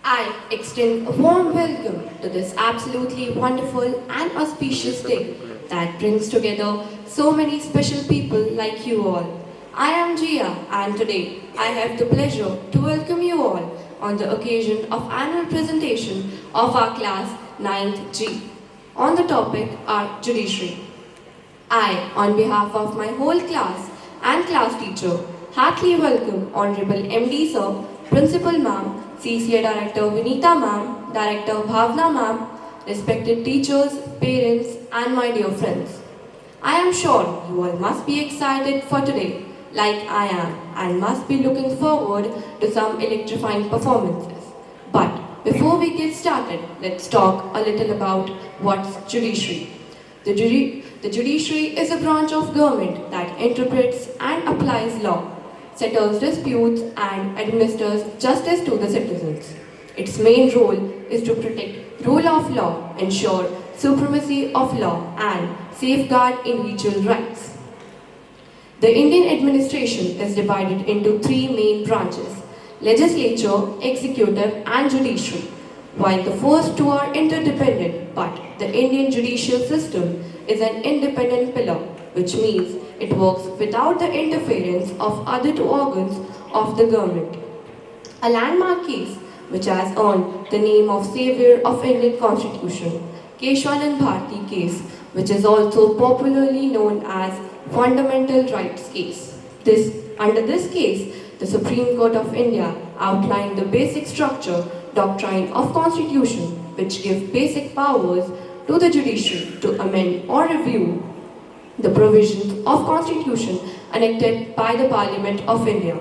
I extend a warm welcome to this absolutely wonderful and auspicious day that brings together so many special people like you all. I am Jia and today I have the pleasure to welcome you all on the occasion of annual presentation of our class 9th G on the topic our judiciary. I, on behalf of my whole class and class teacher, heartily welcome Honorable MD Sir, Principal Ma'am, CCA Director Vinita Ma'am, Director Bhavna Ma'am, respected teachers, parents and my dear friends. I am sure you all must be excited for today, like I am, and must be looking forward to some electrifying performances. But before we get started, let's talk a little about what's judiciary. The judiciary is a branch of government that interprets and applies law, settles disputes, and administers justice to the citizens. Its main role is to protect rule of law, ensure supremacy of law, and safeguard individual rights. The Indian administration is divided into three main branches: legislature, executive, and judiciary. While the first two are interdependent, but the Indian judicial system is an independent pillar, which means it works without the interference of other two organs of the government. A landmark case which has earned the name of Savior of Indian Constitution, Keshwanand Bharti case, which is also popularly known as Fundamental Rights case. Under this case, the Supreme Court of India outlined the basic structure, doctrine of Constitution, which give basic powers to the judiciary to amend or review the provisions of Constitution enacted by the Parliament of India.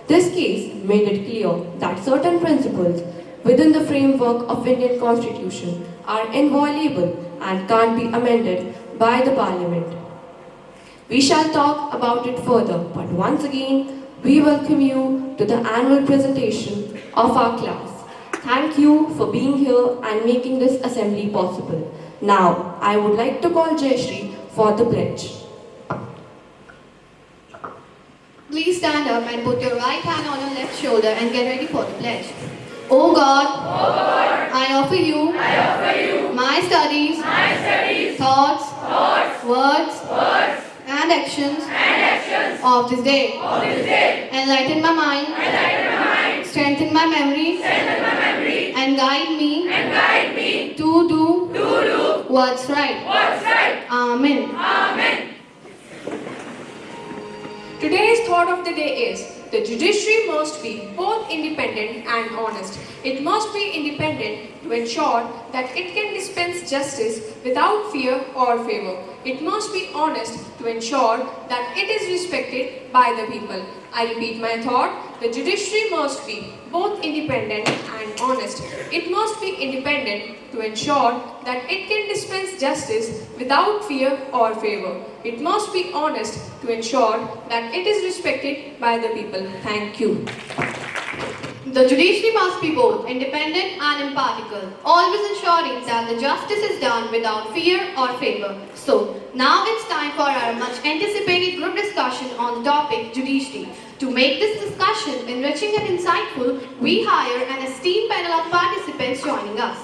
This case made it clear that certain principles within the framework of Indian Constitution are inviolable and can't be amended by the Parliament. We shall talk about it further, but once again, we welcome you to the annual presentation of our class. Thank you for being here and making this assembly possible. Now, I would like to call Jayashree for the pledge. Please stand up and put your right hand on your left shoulder and get ready for the pledge. O God, I offer you, my studies, thoughts, words, and actions of this day. Enlighten my mind, strengthen my memory, and guide me to do what's right. Amen. Today's thought of the day is, the judiciary must be both independent and honest. It must be independent to ensure that it can dispense justice without fear or favor. It must be honest to ensure that it is respected by the people. I repeat my thought, the judiciary must be both independent and honest. It must be independent to ensure that it can dispense justice without fear or favor. It must be honest to ensure that it is respected by the people. Thank you. The judiciary must be both independent and impartial, always ensuring that the justice is done without fear or favor. So, now it's time for our much anticipated group discussion on the topic judiciary. To make this discussion enriching and insightful, we hire an esteemed panel of participants joining us.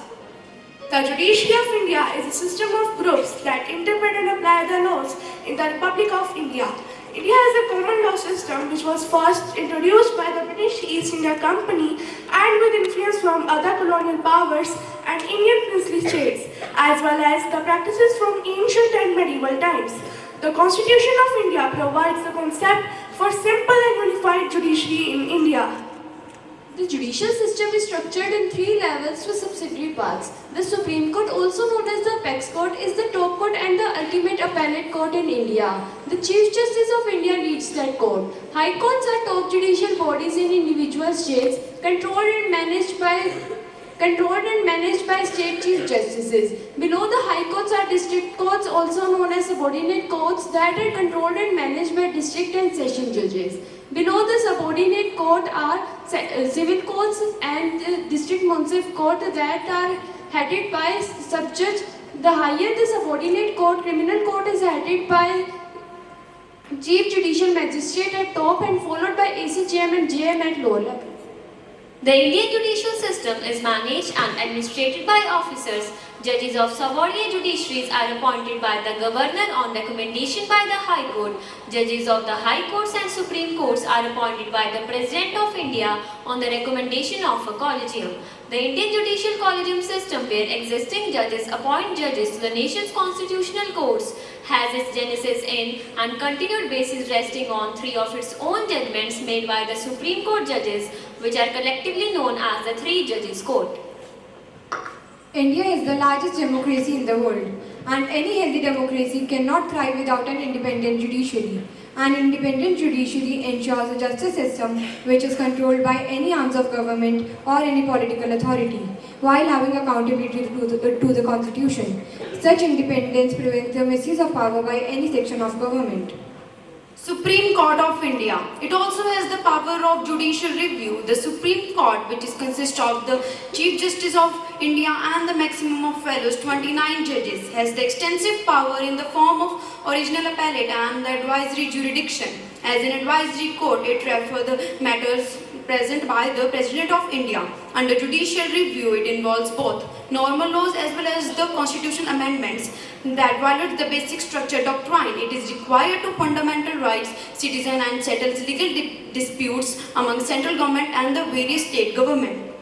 The judiciary of India is a system of groups that interpret and apply the laws in the Republic of India. India has a common law system which was first introduced by the British East India Company and with influence from other colonial powers and Indian princely states, as well as the practices from ancient and medieval times. The Constitution of India provides the concept for simple and unified judiciary in India. The judicial system is structured in three levels with subsidiary parts. The Supreme Court, also known as the Apex Court, is the top court and the ultimate appellate court in India. The Chief Justice of India leads that court. High courts are top judicial bodies in individual states, controlled and managed by state chief justices. Below the high courts are district courts, also known as subordinate courts, that are controlled and managed by district and session judges. Below the subordinate court are civil courts and district municipal court that are headed by sub-judge. The higher the subordinate court, criminal court is headed by Chief Judicial Magistrate at top and followed by ACJM and JM at lower level. The Indian judicial system is managed and administered by officers. Judges of subordinate judiciaries are appointed by the governor on recommendation by the High Court. Judges of the High Courts and Supreme Courts are appointed by the President of India on the recommendation of a collegium. The Indian judicial collegium system, where existing judges appoint judges to the nation's constitutional courts, has its genesis in and continued basis resting on three of its own judgments made by the Supreme Court judges, which are collectively known as the Three Judges Court. India is the largest democracy in the world, and any healthy democracy cannot thrive without an independent judiciary. An independent judiciary ensures a justice system which is controlled by any arms of government or any political authority, while having accountability to the Constitution. Such independence prevents the misuse of power by any section of government. Supreme Court of India. It also has the power of judicial review. The Supreme Court, which consists of the Chief Justice of India and the maximum of fellows, 29 judges, has the extensive power in the form of original appellate and the advisory jurisdiction. As an advisory court, it refers the matters present by the President of India. Under judicial review, it involves both normal laws as well as the constitutional amendments that violate the basic structure doctrine. It is required to fundamental rights, citizen and settles legal disputes among central government and the various state government.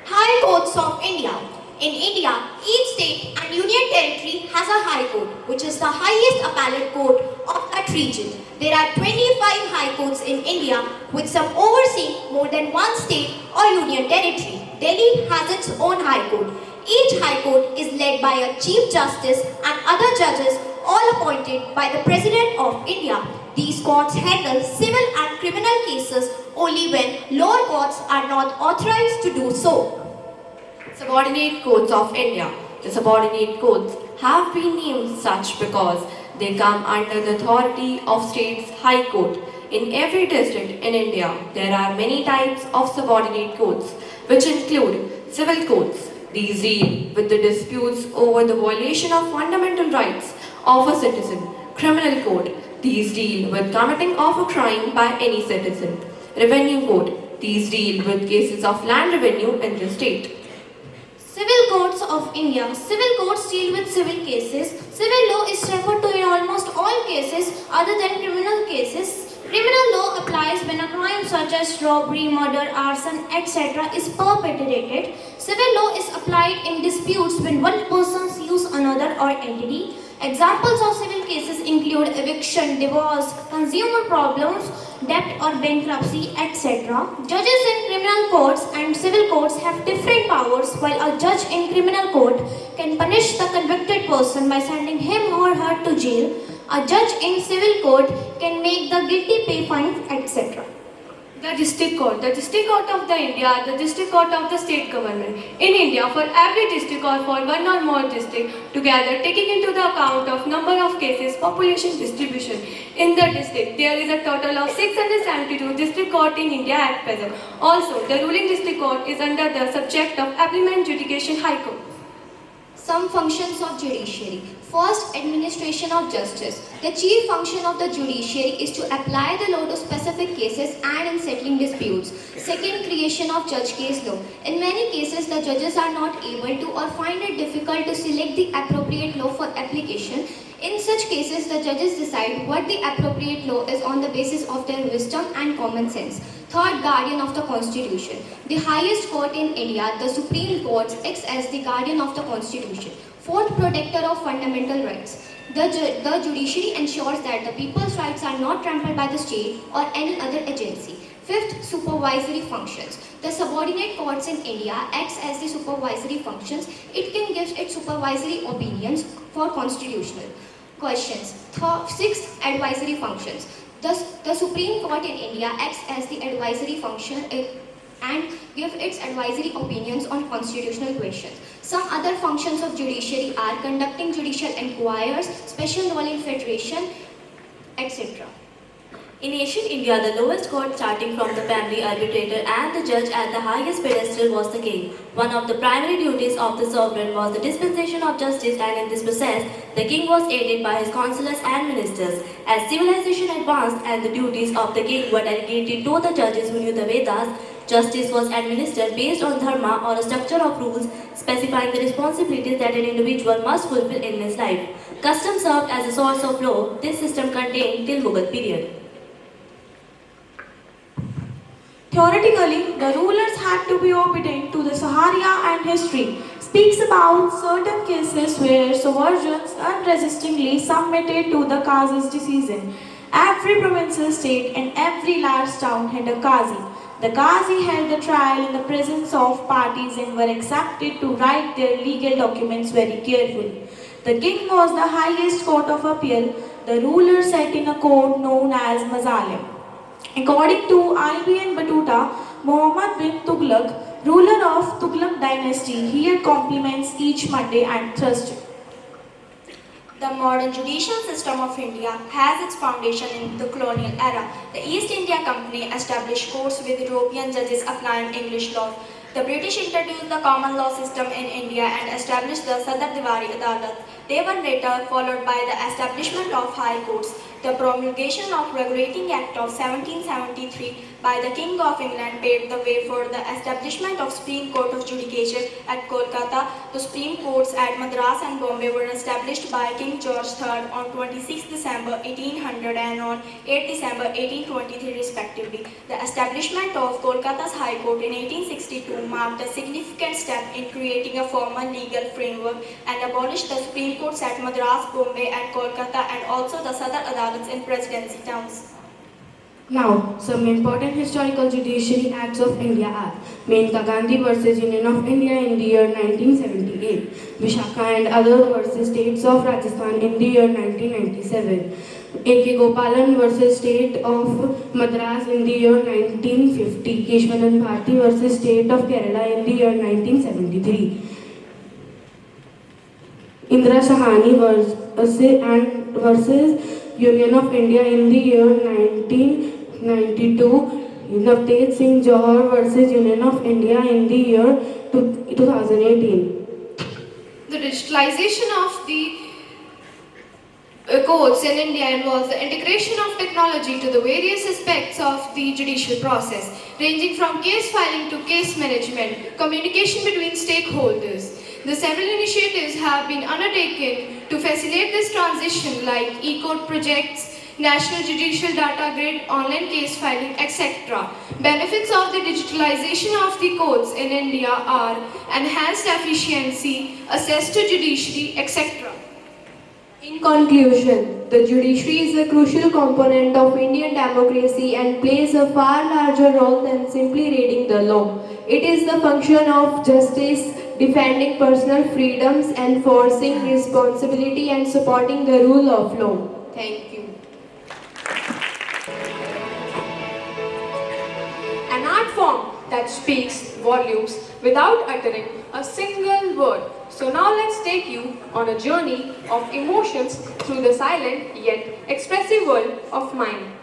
High Courts of India. In India, each state and union territory has a High Court, which is the highest appellate court of that region. There are 25 High Courts in India, with some overseeing more than one state or union territory. Delhi has its own High Court. Each High Court is led by a Chief Justice and other judges, all appointed by the President of India. These courts handle civil and criminal cases only when lower courts are not authorized to do so. Subordinate courts of India. The subordinate courts have been named such because they come under the authority of state's high court. In every district in India, there are many types of subordinate courts, which include civil courts. These deal with the disputes over the violation of fundamental rights of a citizen. Criminal court. These deal with committing of a crime by any citizen. Revenue court. These deal with cases of land revenue in the state. Civil Courts of India. Civil courts deal with civil cases. Civil law is referred to in almost all cases other than criminal cases. Criminal law applies when a crime such as robbery, murder, arson, etc. is perpetrated. Civil law is applied in disputes when one person sues another or entity. Examples of civil cases include eviction, divorce, consumer problems, debt or bankruptcy, etc. Judges in criminal courts and civil courts have different powers. While a judge in criminal court can punish the convicted person by sending him or her to jail, a judge in civil court can make the guilty pay fines, etc. The District Court. The District Court of the India are the District Court of the state government. In India, for every district or for one or more district, together taking into the account of number of cases, population distribution. In the district, there is a total of 672 district court in India at present. Also, the ruling district court is under the subject of Appellate Judication High Court. Some functions of judiciary. First, administration of justice. The chief function of the judiciary is to apply the law to specific cases and in settling disputes. Second, creation of judge case law. In many cases, the judges are not able to or find it difficult to select the appropriate law for application. In such cases, the judges decide what the appropriate law is on the basis of their wisdom and common sense. Third, guardian of the Constitution. The highest court in India, the Supreme Court, acts as the guardian of the Constitution. Fourth, protector of fundamental rights. The judiciary ensures that the people's rights are not trampled by the state or any other agency. Fifth, supervisory functions. The subordinate courts in India acts as the supervisory functions. It can give its supervisory opinions for constitutional questions. Sixth, advisory functions. The Supreme Court in India acts as the advisory function and give its advisory opinions on constitutional questions. Some other functions of judiciary are conducting judicial inquiries, special ruling federation, etc. In ancient India, the lowest court starting from the primary arbitrator and the judge at the highest pedestal was the king. One of the primary duties of the sovereign was the dispensation of justice, and in this process, the king was aided by his councillors and ministers. As civilization advanced and the duties of the king were delegated to the judges who knew the Vedas, Justice was administered based on dharma or a structure of rules specifying the responsibilities that an individual must fulfill in his life. Custom served as a source of law. This system contained till Mughal period. Theoretically, the rulers had to be obedient to the Sharia, and history speaks about certain cases where sovereigns unresistingly submitted to the Qazi's decision. Every provincial state and every large town had a Qazi. The Qazi held the trial in the presence of parties and were accepted to write their legal documents very carefully. The king was the highest court of appeal. The ruler sat in a court known as Mazalim. According to Ibn Battuta, Muhammad bin Tughlaq, ruler of Tughlaq dynasty, he had compliments each Monday and Thursday. The modern judicial system of India has its foundation in the colonial era. The East India Company established courts with European judges applying English law. The British introduced the common law system in India and established the Sadar Diwali Adalat. They were later followed by the establishment of high courts. The promulgation of Regulating Act of 1773 by the King of England paved the way for the establishment of Supreme Court of Judicature at Kolkata. The Supreme Courts at Madras and Bombay were established by King George III on 26 December 1800 and on 8 December 1823 respectively. The establishment of Kolkata's High Court in 1862 marked a significant step in creating a formal legal framework and abolished the Supreme Courts at Madras, Bombay and Kolkata and also the Sadar Adalats in presidency towns. Now, some important historical judiciary acts of India are Menka Gandhi versus Union of India in the year 1978, Vishakha and other versus States of Rajasthan in the year 1997, A.K. Gopalan versus State of Madras in the year 1950, Keshwanand Bharti versus State of Kerala in the year 1973, Indira Sahani versus Union of India in the year 1992, Navtej Singh Johar versus Union of India in the year 2018. The digitalization of the courts in India involves the integration of technology to the various aspects of the judicial process, ranging from case filing to case management, communication between stakeholders. The several initiatives have been undertaken to facilitate this transition like e-court projects, National Judicial Data Grid, online case filing, etc. Benefits of the digitalization of the courts in India are enhanced efficiency, access to judiciary, etc. In conclusion, the judiciary is a crucial component of Indian democracy and plays a far larger role than simply reading the law. It is the function of justice, defending personal freedoms, enforcing responsibility and supporting the rule of law. Thank you. An art form that speaks volumes without uttering a single word. So now let's take you on a journey of emotions through the silent yet expressive world of mind.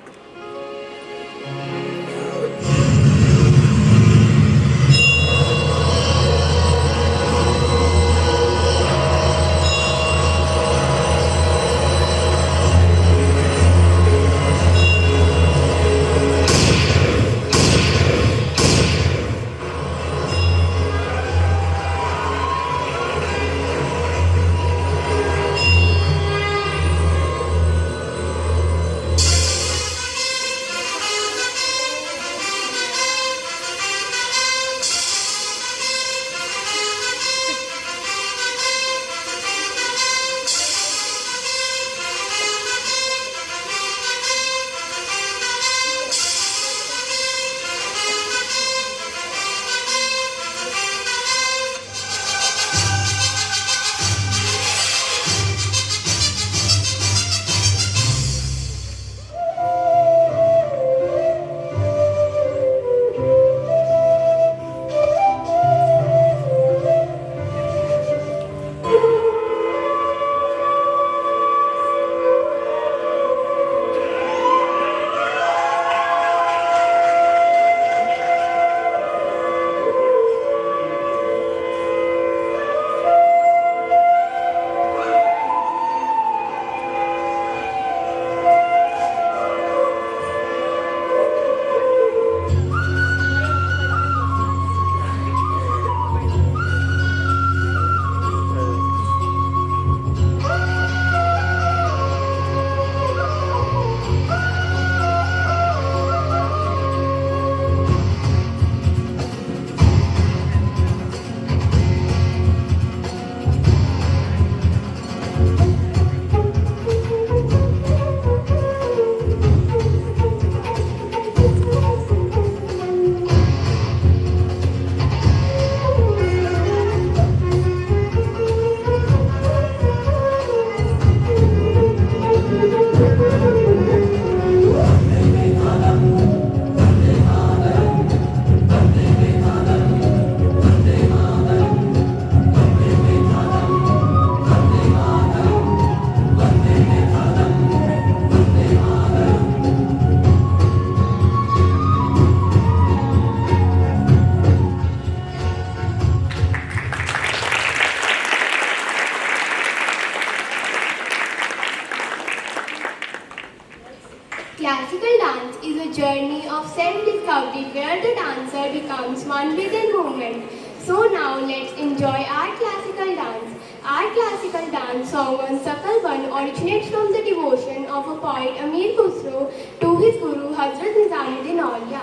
one within movement. So now let's enjoy our classical dance. Our classical dance song on Sakal Ban originates from the devotion of a poet Amir Khusro to his guru Hazrat Nizamuddin Aulia.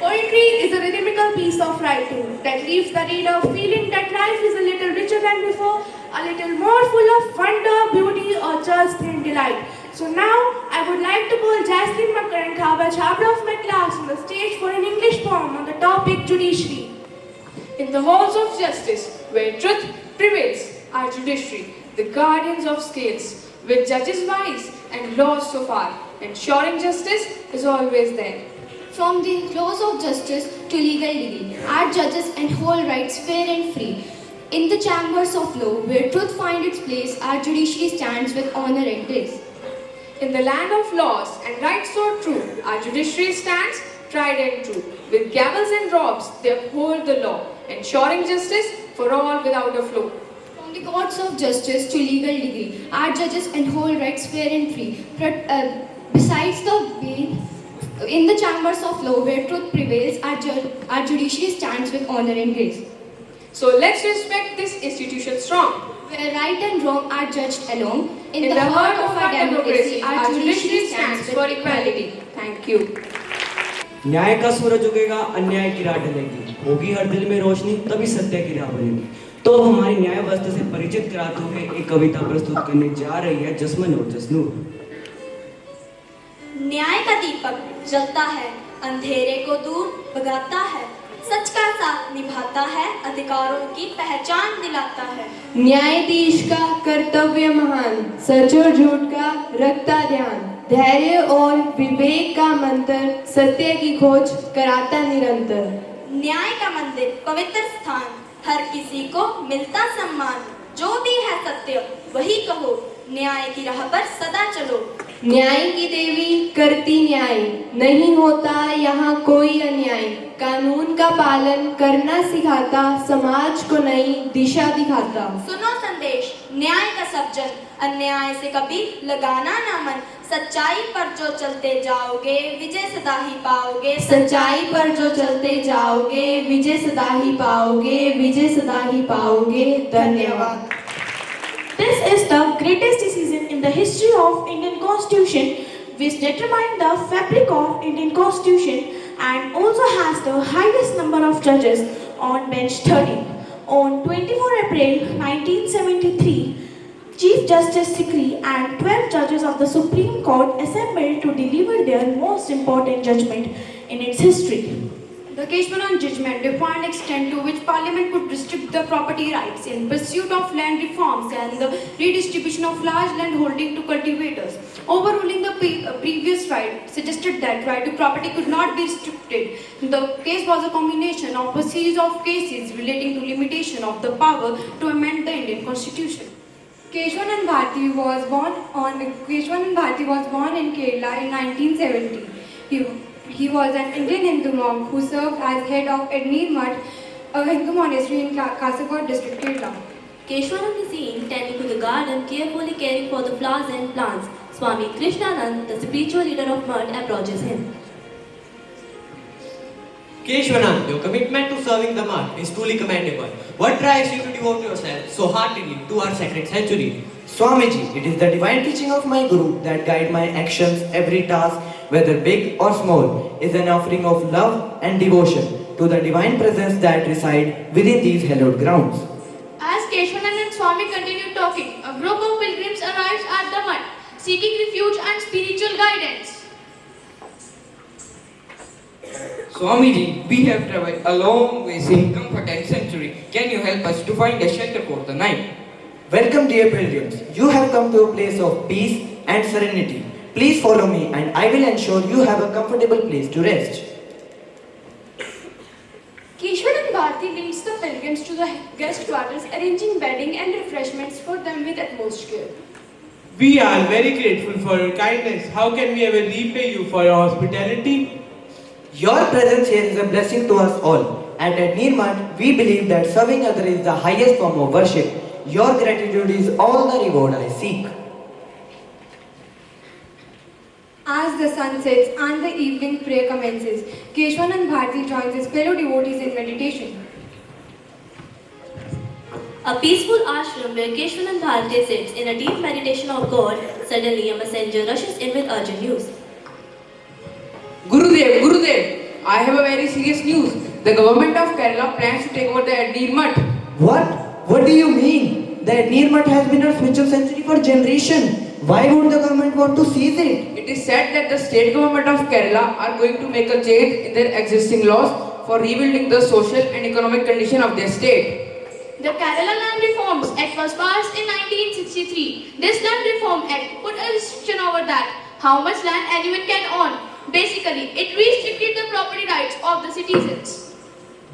Poetry is a rhythmical piece of writing that leaves the reader feeling that life is a little richer than before, a little more full of wonder, beauty, or just plain delight. So now, I would like to call Jaslyn Makkar and Khaba Chabra of my class on the stage for an English poem on the topic judiciary. In the halls of justice, where truth prevails, our judiciary, the guardians of scales, with judges wise and laws so far, ensuring justice is always there. From the close of justice to legal degree, our judges and hold rights fair and free. In the chambers of law, where truth finds its place, our judiciary stands with honor and grace. In the land of laws and rights so true, our judiciary stands tried and true. With gavels and robes, they uphold the law, ensuring justice for all without a flaw. From the courts of justice to legal degree, our judges and hold rights fair and free. Besides the bail, in the chambers of law where truth prevails, our judiciary stands with honor and grace. So let's respect this institution strong. Where right and wrong are judged alone, In the heart of our democracy, our judiciary stands for equality. Thank you. न्याय का सूरज उगेगा, अन्याय की राह ढलेगी, होगी हर दिल में रोशनी, तभी सत्य की राह बनेगी। तो अब हमारी न्याय व्यवस्था से परिचित कराते हुए एक कविता प्रस्तुत करने जा रही है जसमन और जसनूर। न्याय का दीपक जलता है, अंधेरे को दूर भगाता है, सच का साथ निभाता है, अधिकारों की पहचान दिलाता है। न्यायाधीश का कर्तव्य महान, सच और झूठ का रखता ध्यान, धैर्य और विवेक का मंत्र, सत्य की खोज कराता निरंतर। न्याय का मंदिर पवित्र स्थान, हर किसी को मिलता सम्मान, जो भी है सत्य वही कहो, न्याय की राह पर सदा चलो। न्याय की देवी करती न्याय, नहीं होता यहाँ कोई अन्याय, कानून का पालन करना सिखाता, समाज को नई दिशा दिखाता। सुनो संदेश न्याय का सब जन, अन्याय से कभी लगाना ना मन, सच्चाई पर जो चलते जाओगे विजय सदा ही पाओगे। सच्चाई पर जो चलते जाओगे विजय सदा ही पाओगे, विजय सदा ही पाओगे। धन्यवाद। This is the greatest decision in the history of Indian Constitution, which determined the fabric of Indian Constitution and also has the highest number of judges on bench 13. On 24 April 1973, Chief Justice Sikri and 12 judges of the Supreme Court assembled to deliver their most important judgment in its history. The Keshwanan judgment defined extent to which Parliament could restrict the property rights in pursuit of land reforms and the redistribution of large land holding to cultivators. Overruling the previous right suggested that right to property could not be restricted. The case was a combination of a series of cases relating to limitation of the power to amend the Indian Constitution. Keshwanan Bharti was born in Kerala in 1970. He was an Indian Hindu monk who served as head of Ednir Mutt, a Hindu monastery in Kasaragod district, Kerala. Keshwanan is seen tending to the garden, carefully caring for the flowers and plants. Swami Krishnanand, the spiritual leader of Mutt, approaches him. Keshwanan, your commitment to serving the Mutt is truly commendable. What drives you to devote yourself so heartily to our sacred sanctuary? Swamiji, it is the divine teaching of my Guru that guide my actions. Every task, whether big or small, is an offering of love and devotion to the divine presence that reside within these hallowed grounds. As Keshwanan and Swami continued talking, a group of pilgrims arrives at the Mutt, seeking refuge and spiritual guidance. Swamiji, we have traveled a long way in comfort and sanctuary. Can you help us to find a shelter for the night? Welcome, dear pilgrims. You have come to a place of peace and serenity. Please follow me and I will ensure you have a comfortable place to rest. Keshwanan Bharti leads the pilgrims to the guest quarters, arranging bedding and refreshments for them with utmost care. We are very grateful for your kindness. How can we ever repay you for your hospitality? Your presence here is a blessing to us all. At Ednir Mutt, we believe that serving others is the highest form of worship. Your gratitude is all the reward I seek. As the sun sets and the evening prayer commences, Keshwanan Bharti joins his fellow devotees in meditation. A peaceful ashram where Keshwanan Bharti sits in a deep meditation of God, suddenly a messenger rushes in with urgent news. Gurudev, I have a very serious news. The government of Kerala plans to take over the Ednir Mutt. What? What do you mean? The Ednir Mutt has been a spiritual sanctuary for generations. Why would the government want to seize it? It is said that the state government of Kerala are going to make a change in their existing laws for rebuilding the social and economic condition of their state. The Kerala Land Reforms Act was passed in 1963. This Land Reform Act put a restriction over that, how much land anyone can own. Basically, it restricted the property rights of the citizens.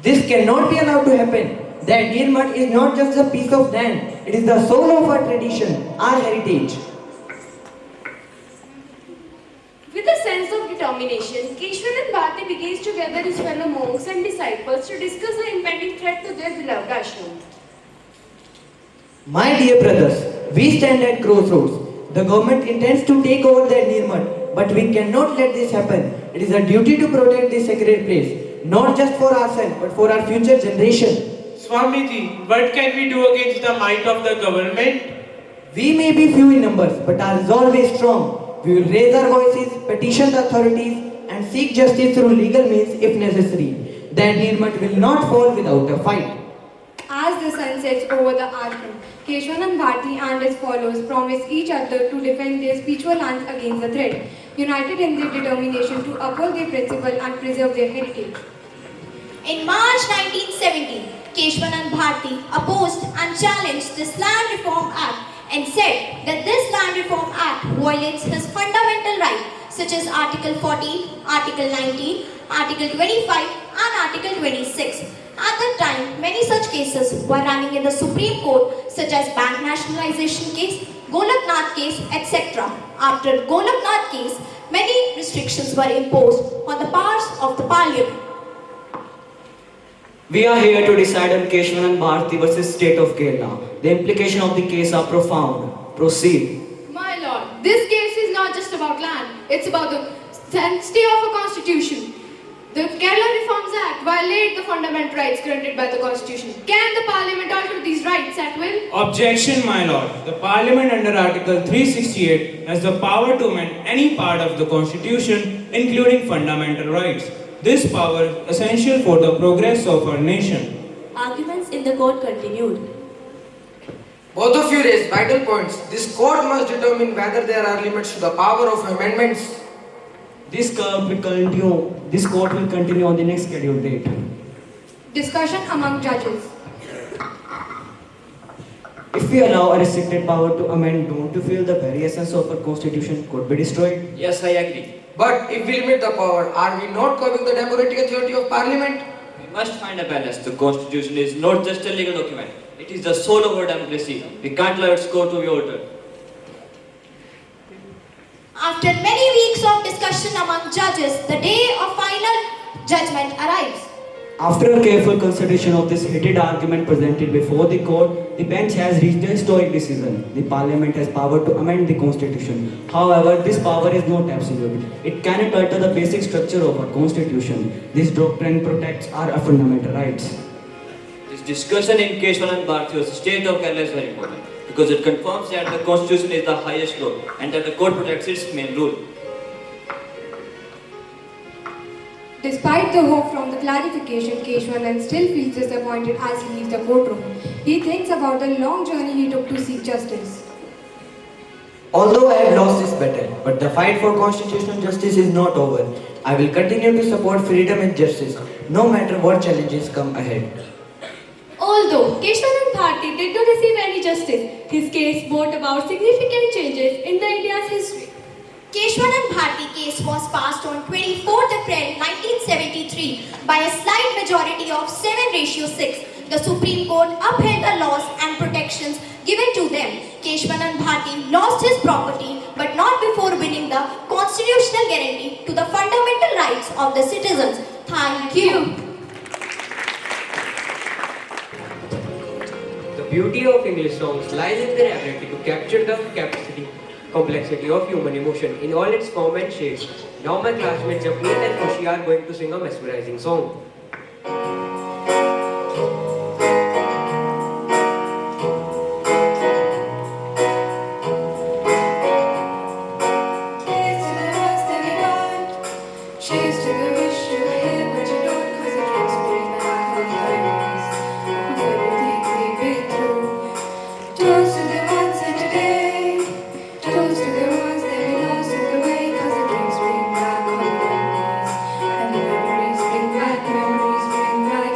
This cannot be allowed to happen. The Ednir Mutt is not just a piece of land. It is the soul of our tradition, our heritage. With a sense of determination, Keshwanan Bharti begins to gather his fellow monks and disciples to discuss the impending threat to their beloved ashram. My dear brothers, we stand at crossroads. The government intends to take over the Ednir Mutt, but we cannot let this happen. It is a duty to protect this sacred place, not just for ourselves, but for our future generation. Swamiji, what can we do against the might of the government? We may be few in numbers, but our resolve is strong. We will raise our voices, petition the authorities, and seek justice through legal means if necessary. The endearment will not fall without a fight. As the sun sets over the ashram, Keshwanand Bharti and his followers promise each other to defend their spiritual lands against the threat, united in their determination to uphold their principle and preserve their heritage. In March 1970, Keshwanand Bharti opposed and challenged this Land Reform Act and said that this Land Reform Act violates his fundamental rights such as Article 14, Article 19, Article 25 and Article 26. At that time, many such cases were running in the Supreme Court such as bank nationalization case, Golaknath case, etc. After Golaknath case, many restrictions were imposed on the powers of the Parliament. We are here to decide on Keshwanand Bharti versus State of Kerala. The implications of the case are profound. Proceed. My lord, this case is not just about land, it's about the sanctity of a constitution. The Kerala Reforms Act violates the fundamental rights granted by the constitution. Can the parliament alter these rights at will? Objection, my lord. The parliament under Article 368 has the power to amend any part of the constitution, including fundamental rights. This power is essential for the progress of our nation. Arguments in the court continued. Both of you raised vital points. This court must determine whether there are limits to the power of amendments. This court will continue on the next scheduled date. Discussion among judges. If we allow a restricted power to amend, don't you feel the very essence of our constitution could be destroyed? Yes, I agree. But if we limit the power, are we not curbing the democratic authority of parliament? We must find a balance. The constitution is not just a legal document. It is the soul of our democracy. We can't allow its core to be altered. After many weeks of discussion among judges, the day of final judgment arrives. After a careful consideration of this heated argument presented before the court, the bench has reached a historic decision. The parliament has power to amend the constitution. However, this power is not absolute. It cannot alter the basic structure of our constitution. This doctrine protects our fundamental rights. This discussion in Keshwanand Bharti versus State of Kerala is very important because it confirms that the constitution is the highest law and that the court protects its main rule. Despite the hope from the clarification, Keshwanand still feels disappointed as he leaves the courtroom. He thinks about the long journey he took to seek justice. Although I have lost this battle, but the fight for constitutional justice is not over. I will continue to support freedom and justice, no matter what challenges come ahead. Although Keshwanand Bharti did not receive any justice, his case brought about significant changes in the India's history. Keshwanand Bharti case was passed on 24th April 1973 by a slight majority of 7:6. The Supreme Court upheld the laws and protections given to them. Keshwanand Bharti lost his property but not before winning the constitutional guarantee to the fundamental rights of the citizens. Thank you. The beauty of English songs lies in their ability to capture the complexity of human emotion in all its form and shapes. Now my classmates Japneet and Khushi are going to sing a mesmerizing song. Cheers to the wish you had, but you don't, 'cause it drinks bring back all the memories of everything we've been through. Toast to the ones in today, toast to the ones that we lost in the way, 'cause the drinks bring back all the memories, and the memories bring back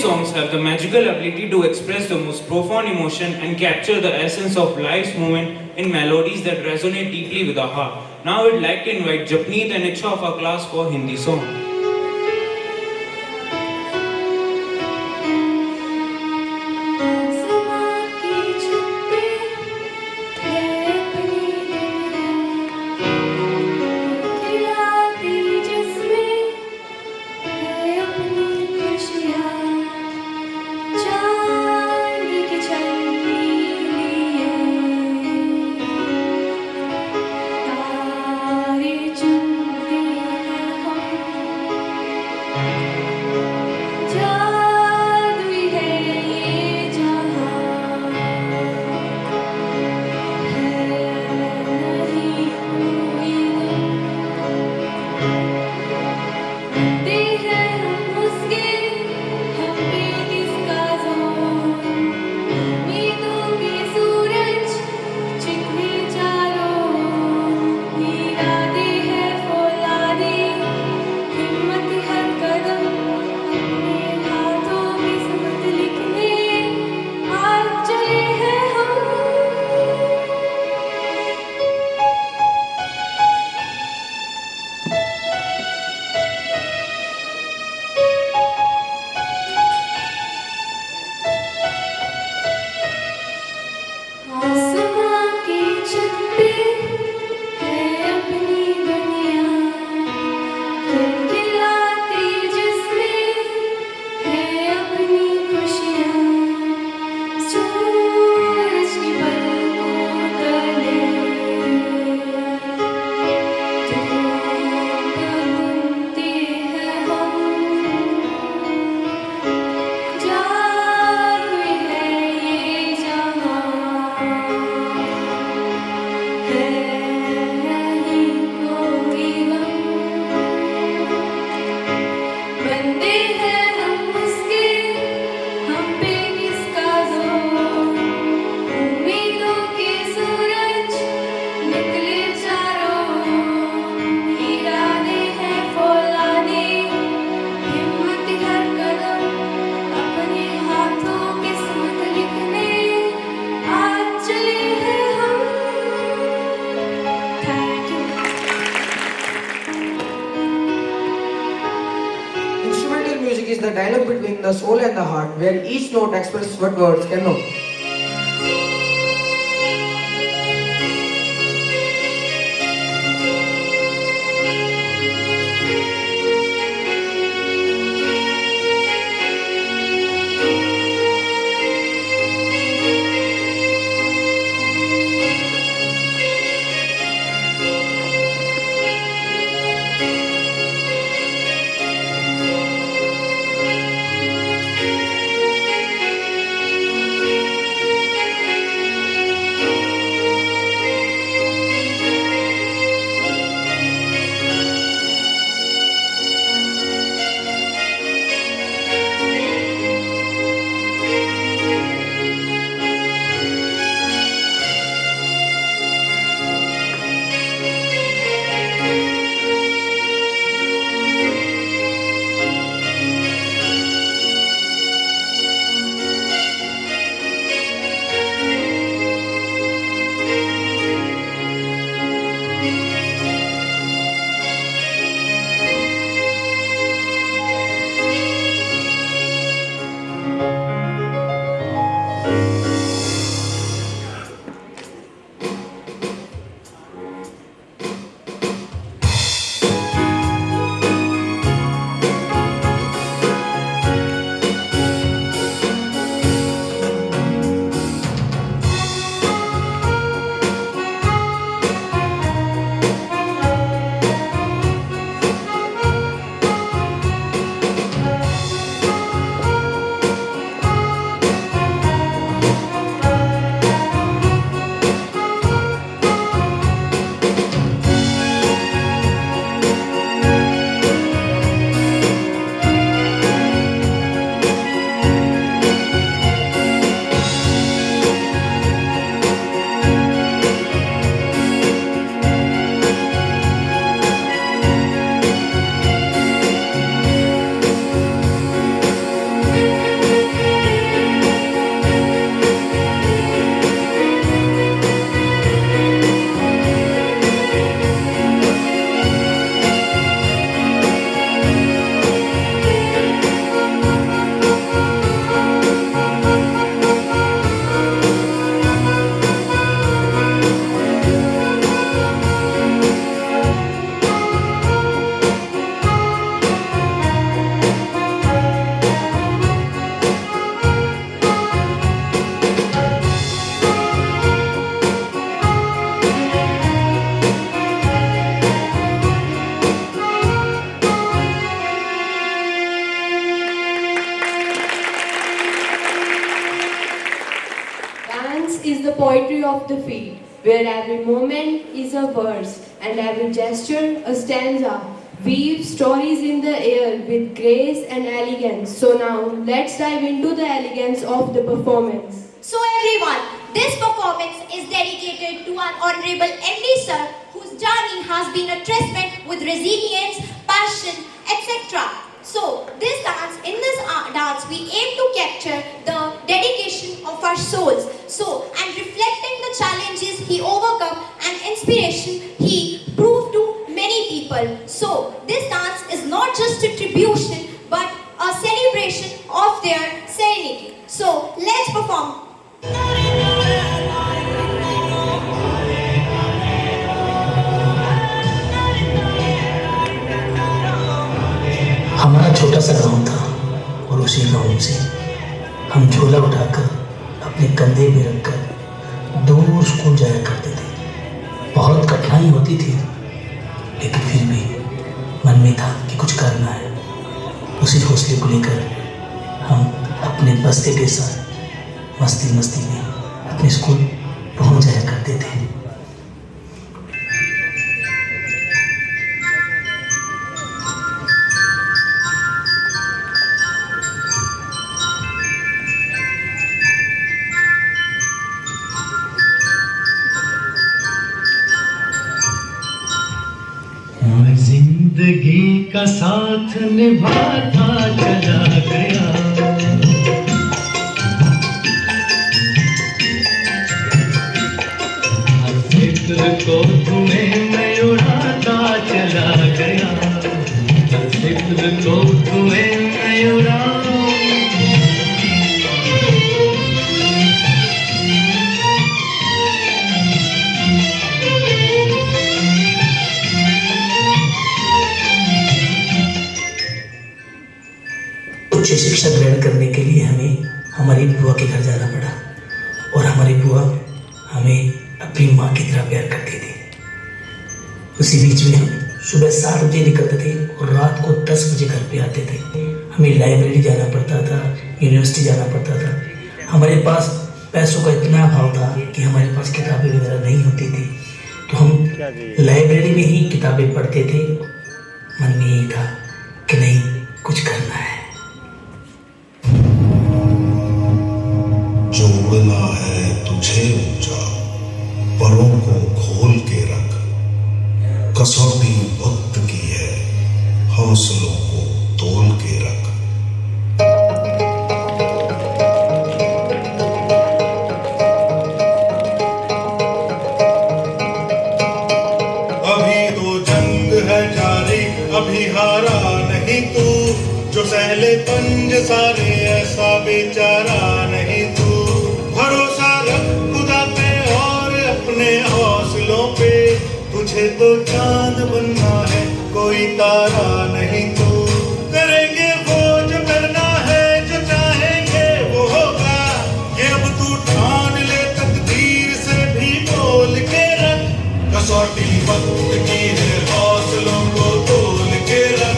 songs have the magical ability to express the most profound emotion and capture the essence of life's moment in melodies that resonate deeply with the heart. Now I'd like to invite Japneet and Icha of our class for Hindi song. Music is the dialogue between the soul and the heart, where each note expresses what words cannot. where every moment is a verse and every gesture a stanza. Weave stories in the air with grace and elegance. So now, let's dive into the elegance of the performance. So everyone, this performance is dedicated to our Honorable MD Sir, whose journey has been a testament with resilience, passion, etc. So in this dance, we aim to capture the dedication of our souls. So, and reflecting the challenges he overcome and inspiration he proved to many people. So, this dance is not just a tribute, but a celebration of their serenity. So, let's perform. हमारा छोटा सा गांव था और उसी गांव से हम झोला उठाकर अपने कंधे में रखकर दूर स्कूल जाया करते थे। बहुत कठिनाई होती थी, लेकिन फिर भी मन में था कि कुछ करना है। उसी हौसले को लेकर हम अपने बस्ते के साथ मस्ती मस्ती में अपने स्कूल पहुंच जाया करते थे। जिंदगी का साथ निभाता चला गया, हर फिक्र को तुम्हें मैं उड़ाता चला गया, हर फिक्र को तुम्हें मैं उड़ा। उच्च शिक्षा ग्रहण करने के लिए हमें हमारी बुआ के घर जाना पड़ा और हमारी बुआ हमें अपनी माँ की तरह प्यार करती थी। उसी बीच में हम सुबह 7 बजे निकलते थे और रात को 10 बजे घर पे आते थे। हमें लाइब्रेरी जाना पड़ता था, यूनिवर्सिटी जाना पड़ता था। हमारे पास पैसों का इतना अभाव था कि हमारे पास किताबें वगैरह नहीं होती थी, तो हम लाइब्रेरी में ही किताबें पढ़ते थे। मन में यही था कि नहीं, कुछ करना है। जो उड़ना है तुझे ऊंचा, परों को खोल के रख, कसौटी वक्त की है, हौसलों को तोल के रख। अभी तो जंग है जारी, अभी हारा नहीं तू, जो सहले तंज सारे ऐसा बेचारा नहीं तू। भरोसा रख खुदा पे और अपने हौसलों पे, तुझे तो चांद बनना है, कोई तारा नहीं तू। करेंगे वो जो करना है, जो चाहेंगे वो होगा, ये अब तू ठान ले, तकदीर से भी बोल के रख। कसौटी वक्त की है, हौसलों को तोल के रख।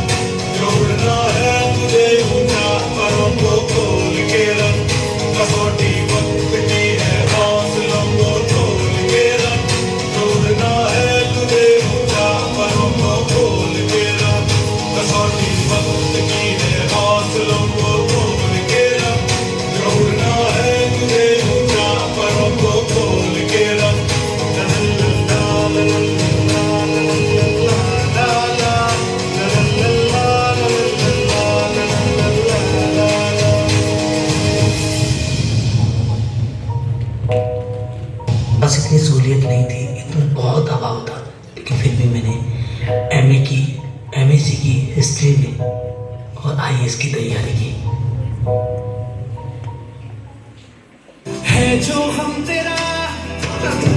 जोड़ना है तुझे ऊंचा, परों को खोल के रख। कसौटी वक्त की है, हौसलों को तोल के रख। जोड़ना है तुझे ऊंचा, परों को खोल के रख। कसौटी वक्त की है, हौसलों को तोल के रख। जोड़ना है तुझे ऊंचा, परों को खोल के रख। बस इतनी सहूलियत नहीं थी, इतना बहुत अभाव था, लेकिन फिर भी मैंने एमए की, एमएससी की हिस्ट्री में और आईएएस की तैयारी की। है जो हम तेरा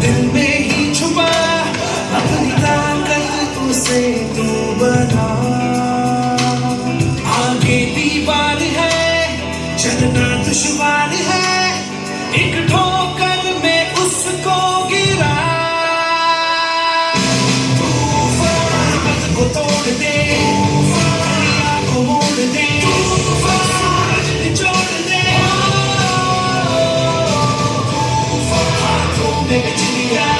दिल में ही छुपा, अपनी ताकत उसे तू बना। आगे दीवार है, चलना दुश्वार है, एक ठोकर में उसको गिरा। तूफान पथ को तोड़ दे, दुनिया को मोड़ दे, सूरज निचोड़ दे। हाथों में बिजलियां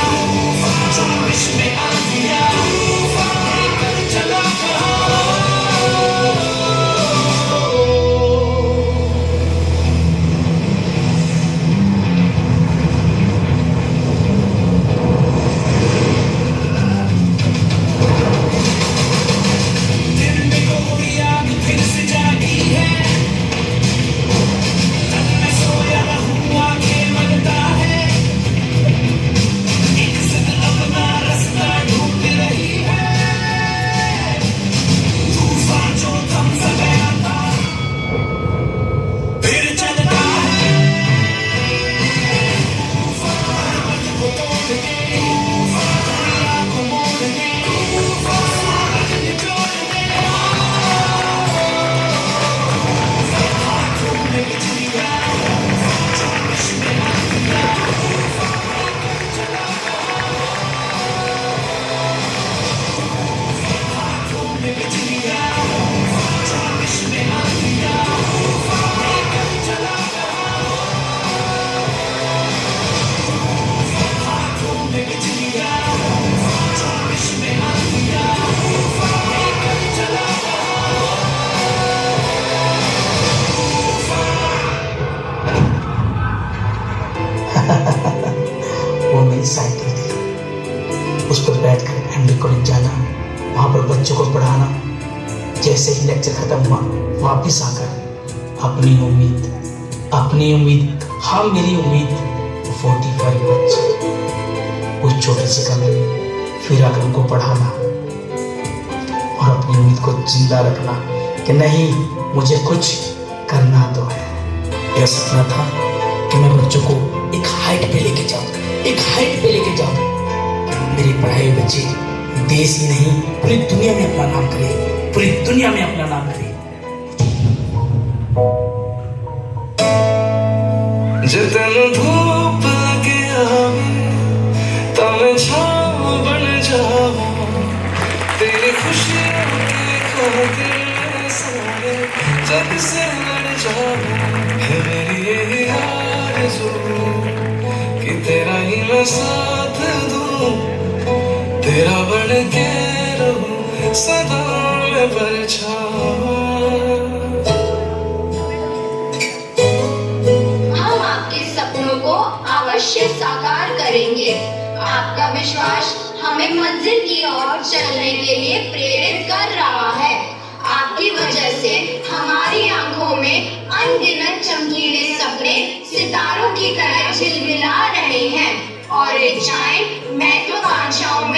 एमडी कॉलेज जाना, वहाँ पर बच्चों को पढ़ाना, जैसे ही लेक्चर खत्म हुआ वापिस आकर अपनी उम्मीद, हाँ मेरी उम्मीद 45 बच्चे उस छोटे से कमरे में फिर आकर उनको पढ़ाना और अपनी उम्मीद को जिंदा रखना कि नहीं, मुझे कुछ करना तो है। मेरा सपना था कि मैं बच्चों को एक हाइट पे लेके जाऊं, मेरी पढ़ाई बच्चे देश ही नहीं पूरी दुनिया में अपना नाम करे, जितन धूप लगे तब छाँव बन जाऊं, तेरी खुशियों के खातिर मैं सारे जग से लड़ जाऊं। है मेरी यही आरज़ू कि तेरा ही मैं साथ दूं, तेरा बन के रहूं सदा मैं परछावा। हम आपके सपनों को अवश्य साकार करेंगे। आपका विश्वास हमें मंजिल की ओर चलने के लिए प्रेरित कर रहा है। आपकी वजह से हमारी आंखों में अनगिनत चमकीले सपने सितारों की तरह झिलमिला रहे हैं और इच्छाएं महत्वाकांक्षाओं में